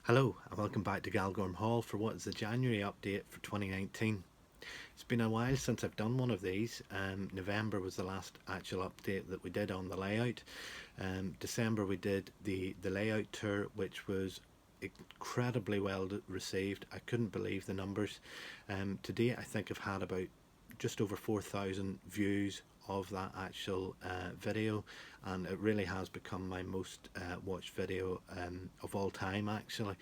Hello and welcome back to Galgorm Hall for what is the January update for 2019. It's been a while since I've done one of these. November was the last actual update that we did on the layout. December we did the layout tour, which was incredibly well received. I couldn't believe the numbers. Today I think I've had about just over 4,000 views of that actual video, and it really has become my most watched video of all time actually.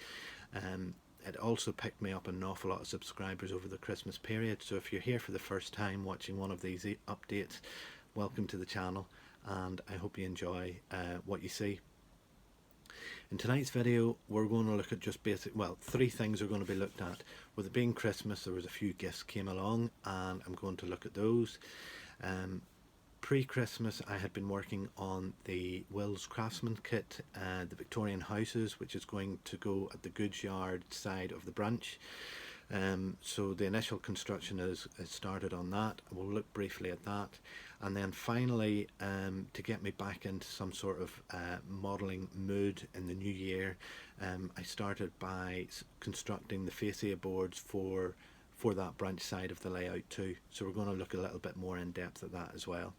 It also picked me up an awful lot of subscribers over the Christmas period, so if you're here for the first time watching one of these updates, welcome to the channel and I hope you enjoy what you see. In tonight's video we're going to look at just three things are going to be looked at. With it being Christmas, there was a few gifts came along and I'm going to look at those. Pre-Christmas I had been working on the Will's Craftsman kit, the Victorian houses, which is going to go at the goods yard side of the branch. So the initial construction is started on that. We'll look briefly at that, and then finally to get me back into some sort of modelling mood in the new year, I started by constructing the facia boards for that branch side of the layout too. So we're going to look a little bit more in depth at that as well.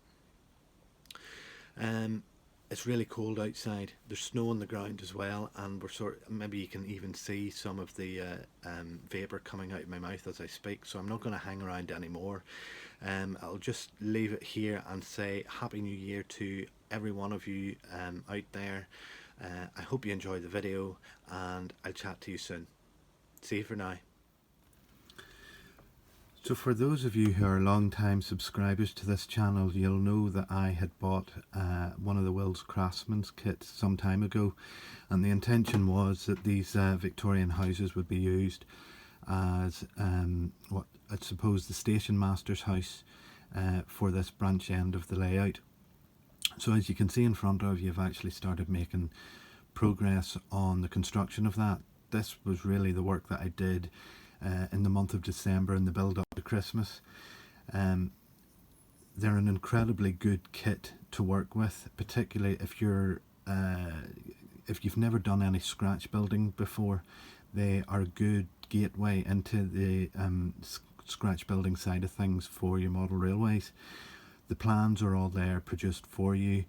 It's really cold outside. There's snow on the ground as well, and maybe you can even see some of the vapour coming out of my mouth as I speak, so I'm not going to hang around anymore. I'll just leave it here and say Happy New Year to every one of you out there. I hope you enjoy the video and I'll chat to you soon. See you for now. So for those of you who are long-time subscribers to this channel, you'll know that I had bought one of the Will's Craftsman's kits some time ago, and the intention was that these Victorian houses would be used as what I suppose the station master's house for this branch end of the layout. So as you can see in front of you, I've actually started making progress on the construction of that. This was really the work that I did in the month of December in the build up to Christmas. They're an incredibly good kit to work with, particularly if you've never done any scratch building before. They are a good gateway into the scratch building side of things for your model railways. The plans are all there produced for you.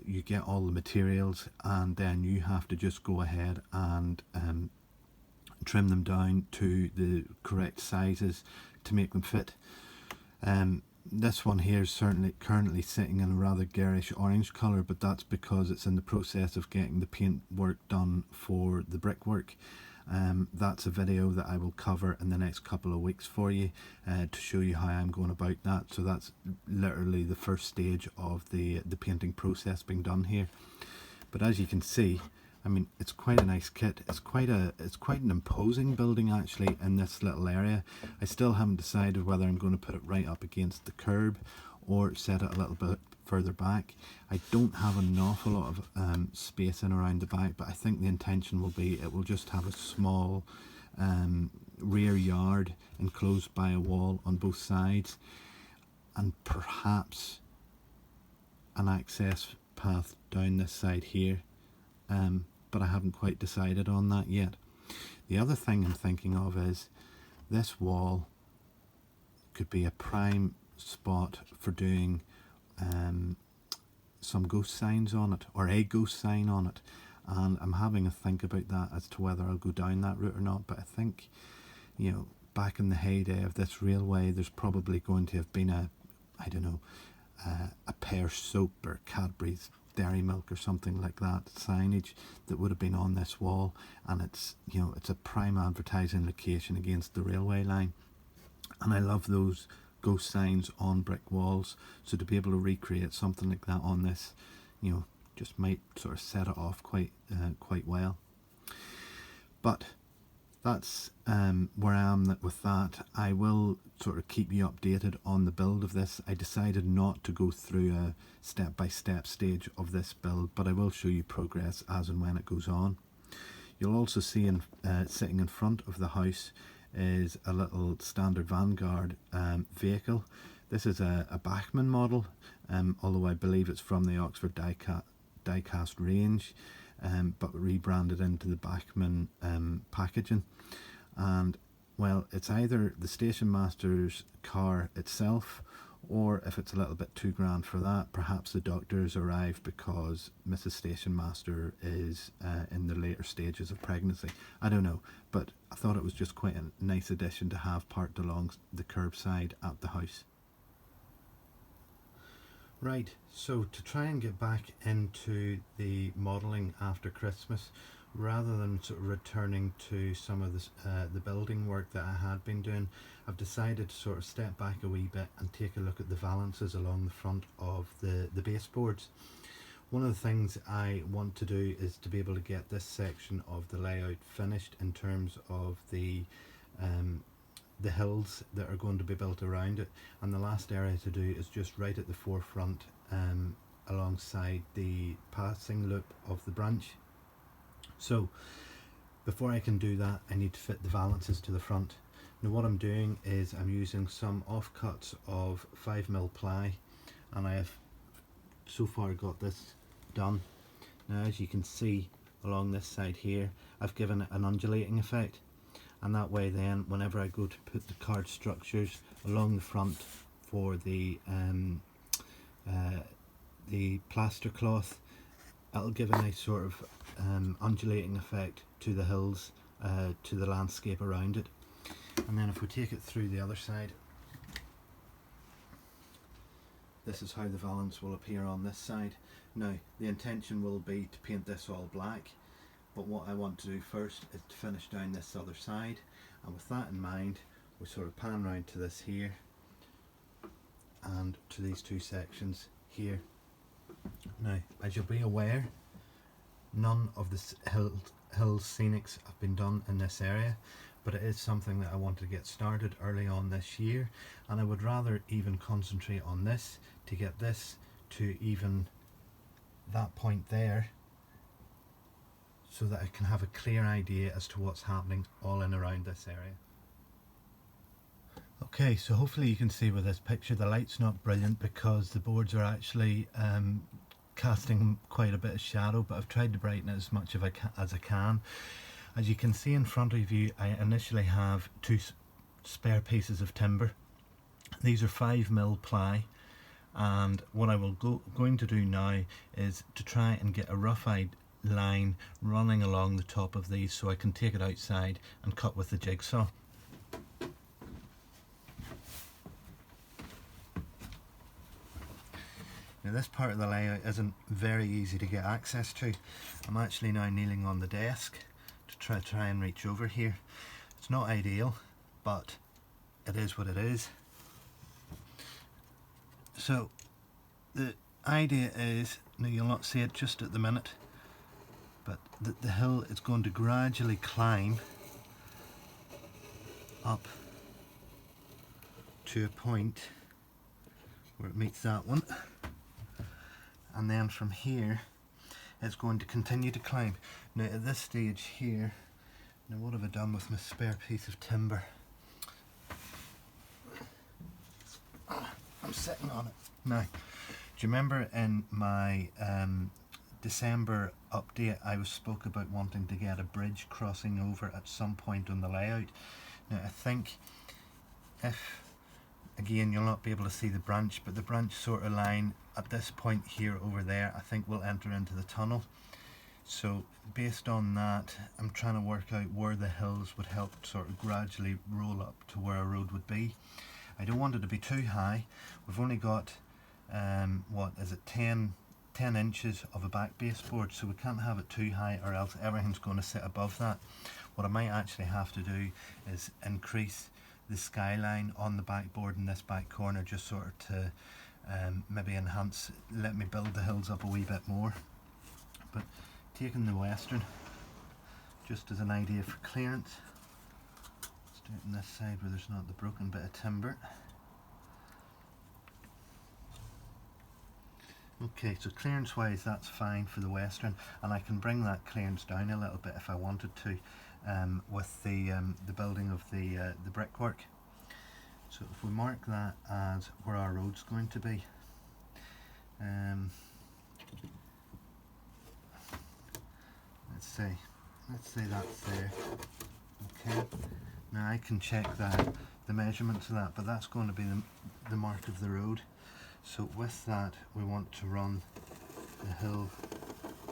You get all the materials, and then you have to just go ahead and trim them down to the correct sizes to make them fit. This one here is currently sitting in a rather garish orange colour, but that's because it's in the process of getting the paint work done for the brickwork. That's a video that I will cover in the next couple of weeks for you to show you how I'm going about that. So that's literally the first stage of the painting process being done here. But as you can see, I mean, it's quite a nice kit. It's quite an imposing building actually in this little area. I still haven't decided whether I'm going to put it right up against the curb or set it a little bit further back. I don't have an awful lot of space in around the back, but I think the intention will be it will just have a small rear yard enclosed by a wall on both sides, and perhaps an access path down this side here. But I haven't quite decided on that yet. The other thing I'm thinking of is this wall could be a prime spot for doing some ghost signs on it, or a ghost sign on it, and I'm having a think about that as to whether I'll go down that route or not. But I think, you know, back in the heyday of this railway, there's probably going to have been a Pear soap or Cadbury's Dairy Milk or something like that signage that would have been on this wall, and it's a prime advertising location against the railway line, and I love those ghost signs on brick walls. So to be able to recreate something like that on this, just might sort of set it off quite well. But that's where I am with that. I will sort of keep you updated on the build of this. I decided not to go through a step-by-step stage of this build, but I will show you progress as and when it goes on. You'll also see sitting in front of the house is a little standard Vanguard vehicle. This is a Bachmann model, although I believe it's from the Oxford diecast range. but rebranded into the Bachmann packaging. And well, it's either the station master's car itself, or if it's a little bit too grand for that, perhaps the doctor's arrived because Mrs. Station Master is in the later stages of pregnancy. I don't know, but I thought it was just quite a nice addition to have parked along the curbside at the house. Right, so to try and get back into the modelling after Christmas, rather than sort of returning to some of the building work that I had been doing, I've decided to sort of step back a wee bit and take a look at the valances along the front of the baseboards. One of the things I want to do is to be able to get this section of the layout finished in terms of the hills that are going to be built around it, and the last area to do is just right at the forefront alongside the passing loop of the branch. So before I can do that, I need to fit the valances to the front. Now what I'm doing is I'm using some offcuts of 5mm ply, and I have so far got this done. Now as you can see along this side here, I've given it an undulating effect, and that way then whenever I go to put the card structures along the front for the plaster cloth, it'll give a nice sort of undulating effect to the hills, to the landscape around it. And then if we take it through the other side, this is how the valance will appear on this side. Now the intention will be to paint this all black, but what I want to do first is to finish down this other side, and with that in mind we sort of pan round to this here and to these two sections here. Now as you'll be aware, none of the hills scenics have been done in this area, but it is something that I want to get started early on this year, and I would rather even concentrate on this to get this to even that point there, so that I can have a clear idea as to what's happening all in around this area. Okay, so hopefully you can see with this picture the light's not brilliant because the boards are actually casting quite a bit of shadow, but I've tried to brighten it as much as I can. As you can see in front of you, I initially have two spare pieces of timber. These are 5mm ply, and what I will going to do now is to try and get a rough line running along the top of these so I can take it outside and cut with the jigsaw. Now this part of the layout isn't very easy to get access to. I'm actually now kneeling on the desk to try and reach over here. It's not ideal, but it is what it is. So the idea is, now you'll not see it just at the minute, but the hill is going to gradually climb up to a point where it meets that one, and then from here it's going to continue to climb. Now at this stage here, now what have I done with my spare piece of timber? I'm sitting on it. Now, do you remember in my December update I spoke about wanting to get a bridge crossing over at some point on the layout? Now I think, if again you'll not be able to see the branch, but the branch sort of line at this point here over there I think will enter into the tunnel. So based on that, I'm trying to work out where the hills would help sort of gradually roll up to where a road would be. I don't want it to be too high. We've only got what is it, 10 inches of a back baseboard, so we can't have it too high or else everything's going to sit above that. What I might actually have to do is increase the skyline on the backboard in this back corner, just sort of to maybe enhance, let me build the hills up a wee bit more. But taking the western just as an idea for clearance, let's do it on this side where there's not the broken bit of timber. Okay, so clearance wise that's fine for the western, and I can bring that clearance down a little bit if I wanted to with the building of the brickwork. So if we mark that as where our road's going to be, let's say that's there. Okay, now I can check that, the measurements of that, but that's going to be the mark of the road. So with that, we want to run the hill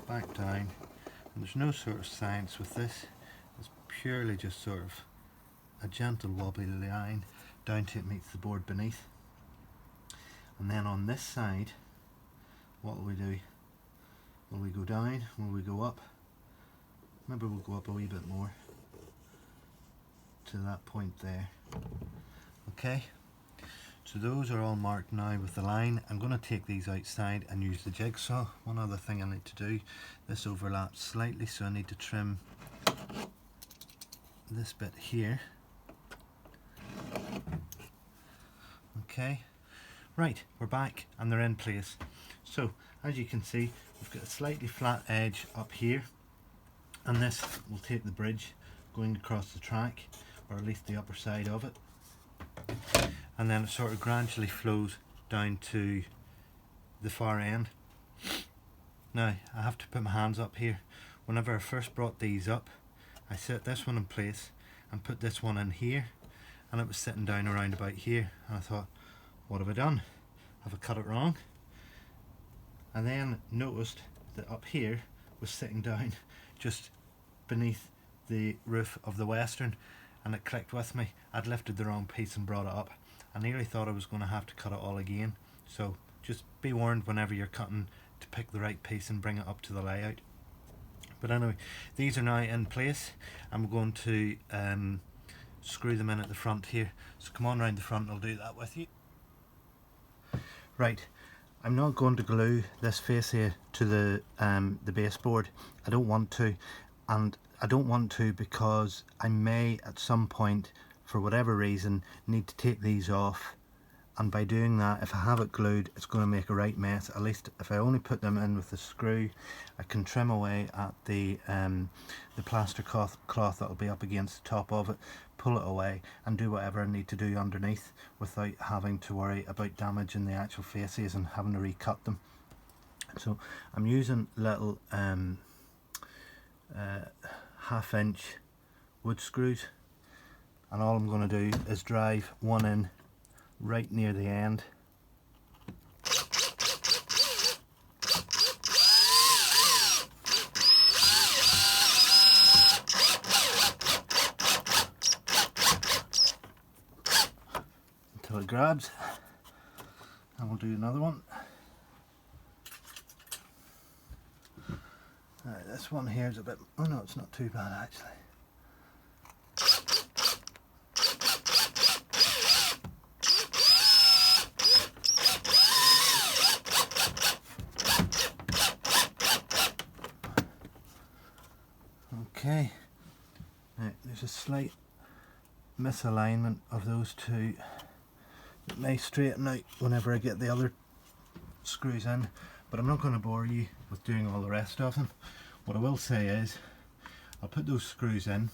back down, and there's no sort of science with this. It's purely just sort of a gentle wobbly line down till it meets the board beneath. And then on this side, what will we do? Will we go down? Will we go up? Maybe we'll go up a wee bit more to that point there. Okay, so those are all marked now with the line. I'm going to take these outside and use the jigsaw. One other thing I need to do, this overlaps slightly, so I need to trim this bit here. Okay, right, we're back and they're in place. So as you can see, we've got a slightly flat edge up here, and this will take the bridge going across the track, or at least the upper side of it, and then it sort of gradually flows down to the far end. Now I have to put my hands up here. Whenever I first brought these up, I set this one in place and put this one in here, and it was sitting down around about here, and I thought, what have I done? Have I cut it wrong? And then noticed that up here was sitting down just beneath the roof of the Western, and it clicked with me. I'd lifted the wrong piece and brought it up. I nearly thought I was going to have to cut it all again, so just be warned whenever you're cutting to pick the right piece and bring it up to the layout. But anyway, these are now in place. I'm going to screw them in at the front here, so come on round the front and I'll do that with you. Right, I'm not going to glue this fascia to the baseboard. I don't want to, and I don't want to because I may at some point, for whatever reason, need to take these off, and by doing that, if I have it glued, it's going to make a right mess. At least if I only put them in with the screw, I can trim away at the plaster cloth that will be up against the top of it, pull it away and do whatever I need to do underneath without having to worry about damaging the actual faces and having to recut them. So I'm using little 1/2" wood screws, and all I'm going to do is drive one in right near the end. Until it grabs, and we'll do another one. Right, this one here is a bit, oh no, it's not too bad actually. Okay, right, there's a slight misalignment of those two. It may straighten out whenever I get the other screws in, but I'm not going to bore you with doing all the rest of them. What I will say is, I'll put those screws in.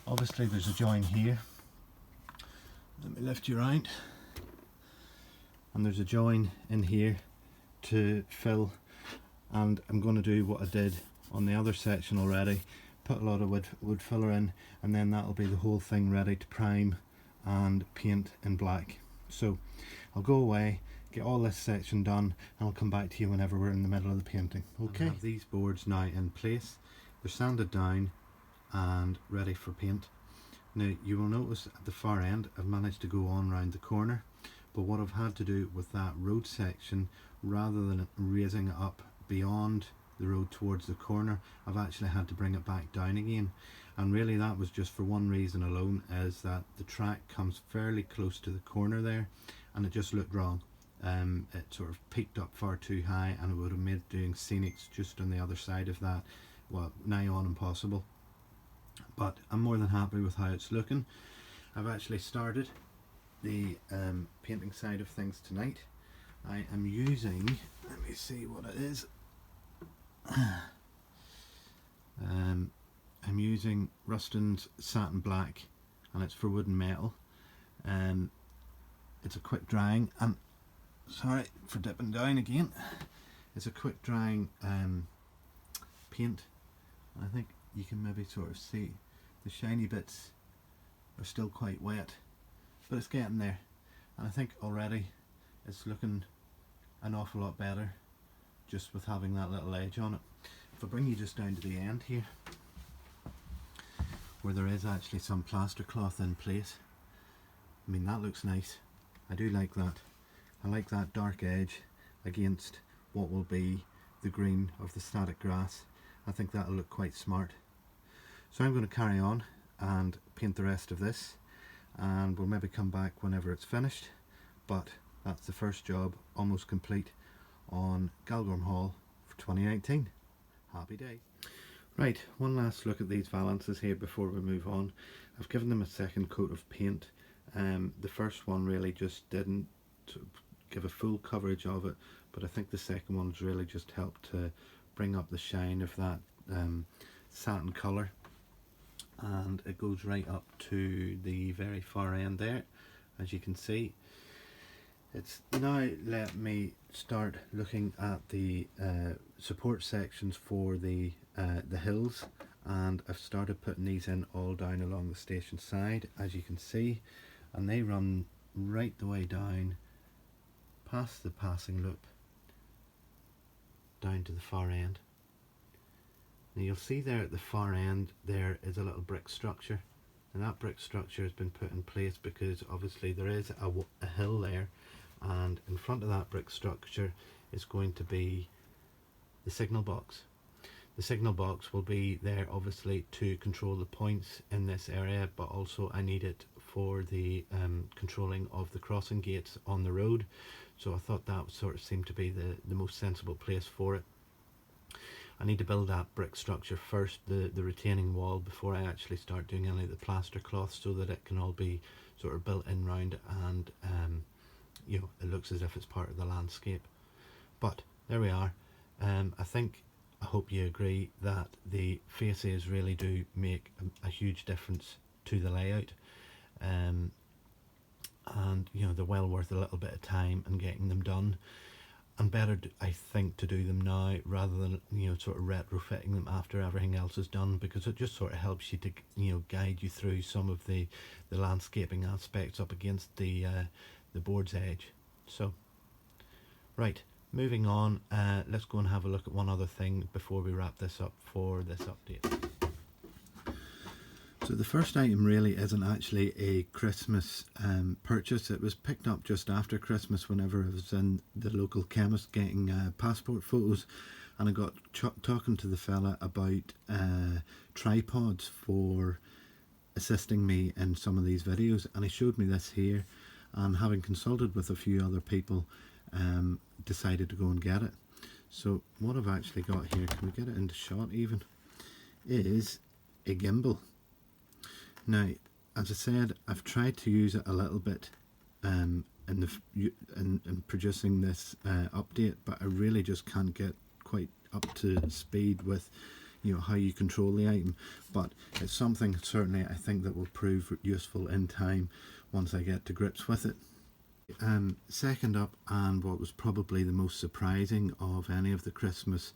Obviously there's a join here. Let me lift you around. And there's a join in here to fill, and I'm going to do what I did on the other section already. Put a lot of wood filler in, and then that'll be the whole thing ready to prime and paint in black. So I'll go away, get all this section done, and I'll come back to you whenever we're in the middle of the painting. Okay, I have these boards now in place. They're sanded down and ready for paint. Now you will notice at the far end I've managed to go on round the corner, but what I've had to do with that road section, rather than raising it up beyond the road towards the corner, I've actually had to bring it back down again. And really that was just for one reason alone, is that the track comes fairly close to the corner there, and it just looked wrong. It sort of peaked up far too high, and it would have made doing scenics just on the other side of that, well, nigh on impossible. But I'm more than happy with how it's looking. I've actually started the painting side of things tonight. I am using, let me see what it is. I'm using Ruston's Satin Black, and it's for wood and metal. It's a quick drying, and sorry for dipping down again. It's a quick drying paint. I think you can maybe sort of see the shiny bits are still quite wet, but it's getting there, and I think already it's looking an awful lot better just with having that little edge on it. If I bring you just down to the end here, where there is actually some plaster cloth in place, I mean, that looks nice. I do like that. I like that dark edge against what will be the green of the static grass. I think that'll look quite smart. So I'm going to carry on and paint the rest of this, and we'll maybe come back whenever it's finished, but that's the first job almost complete on Galgorm Hall for 2019. Happy day. Right, one last look at these Valances here before we move on. I've given them a second coat of paint. The first one really just didn't give a full coverage of it, but I think the second one's really just helped to bring up the shine of that satin colour, and it goes right up to the very far end there, as you can see. It's now let me start looking at the support sections for the hills, and I've started putting these in all down along the station side, as you can see, and they run right the way down past the passing loop down to the far end. Now you'll see there at the far end there is a little brick structure, and that brick structure has been put in place because obviously there is a hill there, and in front of that brick structure is going to be the signal box. The signal box will be there obviously to control the points in this area, but also I need it for the controlling of the crossing gates on the road, so I thought that sort of seemed to be the most sensible place for it. I need to build that brick structure first, the retaining wall, before I actually start doing any of the plaster cloth, so that it can all be sort of built in round it, and you know, it looks as if it's part of the landscape. But there we are. I hope you agree that the faces really do make a huge difference to the layout, and you know, they're well worth a little bit of time and getting them done, and better I think to do them now rather than, you know, sort of retrofitting them after everything else is done, because it just sort of helps you to, you know, guide you through some of the landscaping aspects up against the board's edge. So right, moving on, let's go and have a look at one other thing before we wrap this up for this update. So the first item really isn't actually a Christmas purchase. It was picked up just after Christmas whenever I was in the local chemist getting passport photos, and I got talking to the fella about tripods for assisting me in some of these videos, and he showed me this here, and having consulted with a few other people, decided to go and get it. So what I've actually got here, can we get it into shot even, is a gimbal. Now, as I said, I've tried to use it a little bit in producing this update, but I really just can't get quite up to speed with, you know, how you control the item. But it's something certainly I think that will prove useful in time once I get to grips with it. Second up, and what was probably the most surprising of any of the Christmas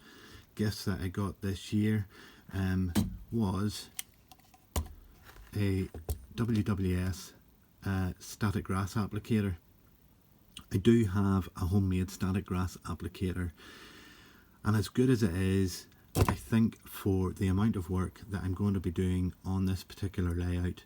gifts that I got this year, was a WWS static grass applicator. I do have a homemade static grass applicator, and as good as it is, I think for the amount of work that I'm going to be doing on this particular layout,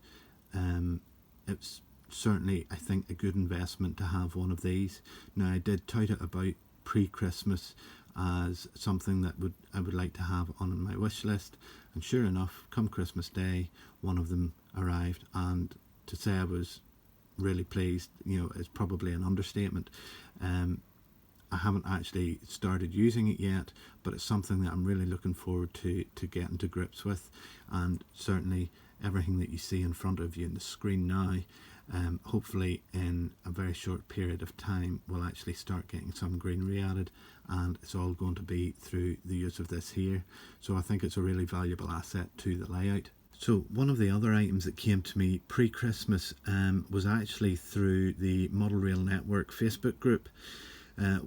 it's certainly, I think, a good investment to have one of these. Now, I did tout it about pre-Christmas as something that I would like to have on my wish list, and sure enough, come Christmas Day, one of them arrived, and to say I was really pleased, you know, is probably an understatement. I haven't actually started using it yet, but it's something that I'm really looking forward to getting to grips with, and certainly everything that you see in front of you in the screen now, hopefully in a very short period of time we'll actually start getting some greenery added, and it's all going to be through the use of this here. So I think it's a really valuable asset to the layout. So one of the other items that came to me pre-Christmas was actually through the Model Rail Network Facebook group.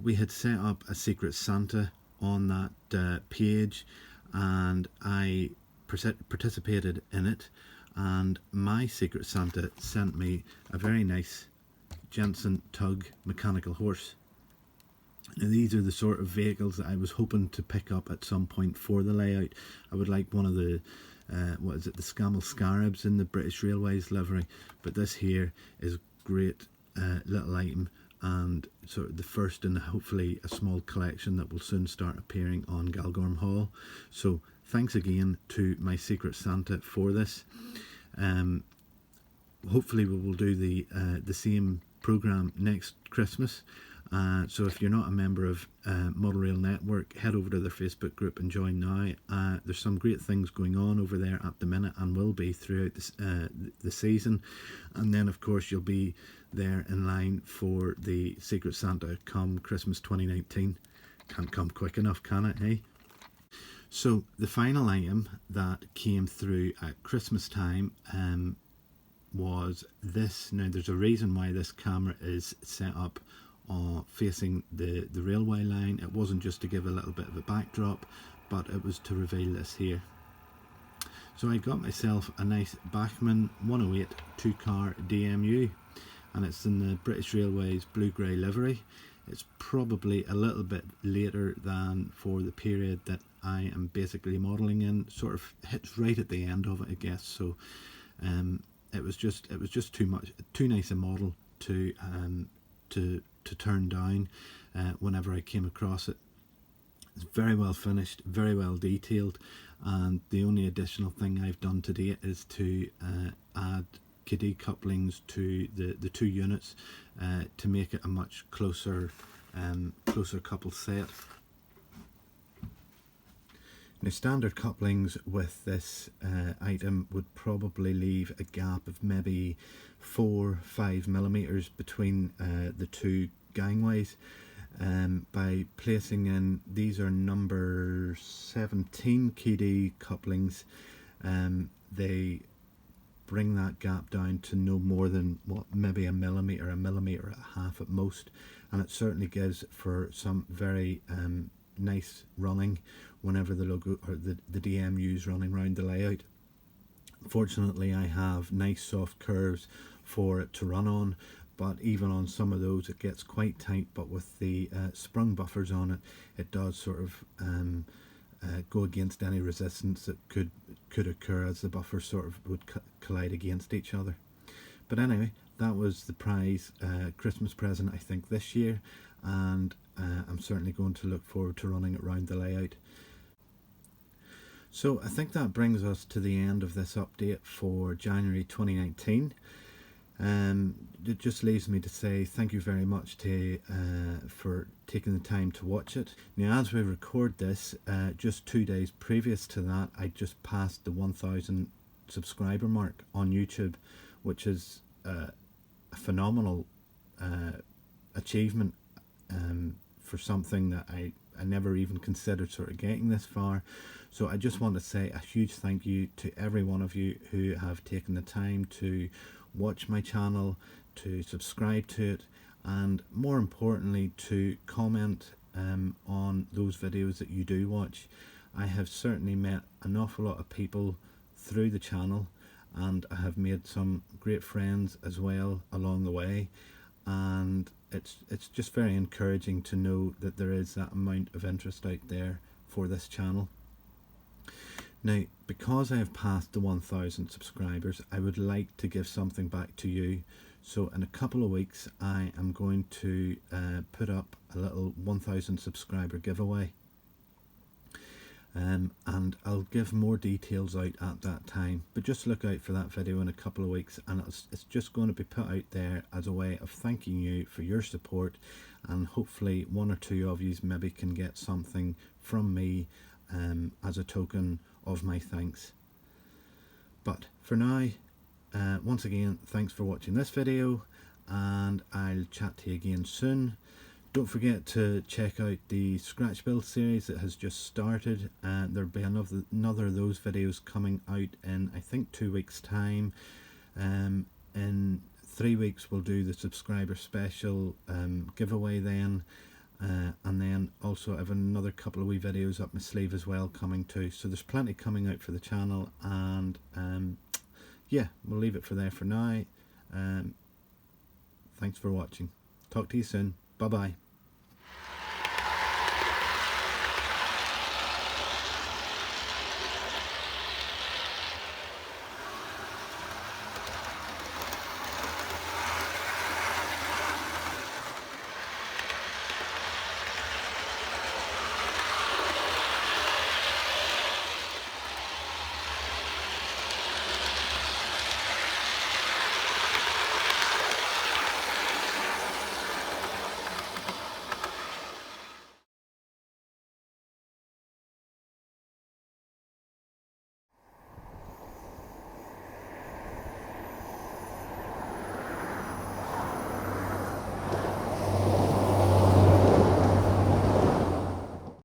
We had set up a Secret Santa on that page, and I participated in it, and my Secret Santa sent me a very nice Jensen Tug mechanical horse. Now these are the sort of vehicles that I was hoping to pick up at some point for the layout. I would like one of the what is it, the Scamell Scarabs in the British Railways livery, but this here is great little item, and sort of the first in hopefully a small collection that will soon start appearing on Galgorm Hall. So thanks again to my Secret Santa for this. Hopefully we will do the same program next Christmas. So if you're not a member of Model Rail Network, head over to their Facebook group and join now. There's some great things going on over there at the minute, and will be throughout the season. And then of course you'll be there in line for the Secret Santa come Christmas 2019. Can't come quick enough, can it, hey? So the final item that came through at Christmas time was this. Now there's a reason why this camera is set up facing the railway line. It wasn't just to give a little bit of a backdrop, but it was to reveal this here. So I got myself a nice Bachmann 108 2-car DMU, and it's in the British Railways blue-grey livery. It's probably a little bit later than for the period that I am basically modelling in. Sort of hits right at the end of it, I guess. So it was just too nice a model to turn down whenever I came across it. It's very well finished, very well detailed, and the only additional thing I've done to date is to add KD couplings to the two units to make it a much closer couple set. Now standard couplings with this item would probably leave a gap of maybe 4-5 millimeters between the two gangways. By placing in, these are number 17 KD couplings, they bring that gap down to no more than maybe a millimeter and a half at most, and it certainly gives for some very nice running whenever the logo or the DMU is running around the layout. Fortunately I have nice soft curves for it to run on, but even on some of those it gets quite tight. But with the sprung buffers on it, it does sort of go against any resistance that could occur as the buffers sort of would collide against each other. But anyway, that was the prize Christmas present I think this year, and I'm certainly going to look forward to running it around the layout. So I think that brings us to the end of this update for January 2019. It just leaves me to say thank you very much for taking the time to watch it. Now as we record this, just 2 days previous to that, I just passed the 1,000 subscriber mark on YouTube, which is a phenomenal achievement for something that I never even considered sort of getting this far. So I just want to say a huge thank you to every one of you who have taken the time to watch my channel, to subscribe to it, and more importantly to comment on those videos that you do watch. I have certainly met an awful lot of people through the channel, and I have made some great friends as well along the way, and it's just very encouraging to know that there is that amount of interest out there for this channel. Now, because I have passed the 1,000 subscribers, I would like to give something back to you. So in a couple of weeks I am going to put up a little 1,000 subscriber giveaway, and I'll give more details out at that time, but just look out for that video in a couple of weeks, and it's just going to be put out there as a way of thanking you for your support, and hopefully one or two of you maybe can get something from me as a token of my thanks. But for now, once again, thanks for watching this video, and I'll chat to you again soon. Don't forget to check out the scratch build series that has just started, and there'll be another of those videos coming out in I think 2 weeks time. In 3 weeks we'll do the subscriber special giveaway then, and then also I have another couple of wee videos up my sleeve as well coming too. So there's plenty coming out for the channel, and yeah, we'll leave it for there for now. Thanks for watching. Talk to you soon. Bye bye.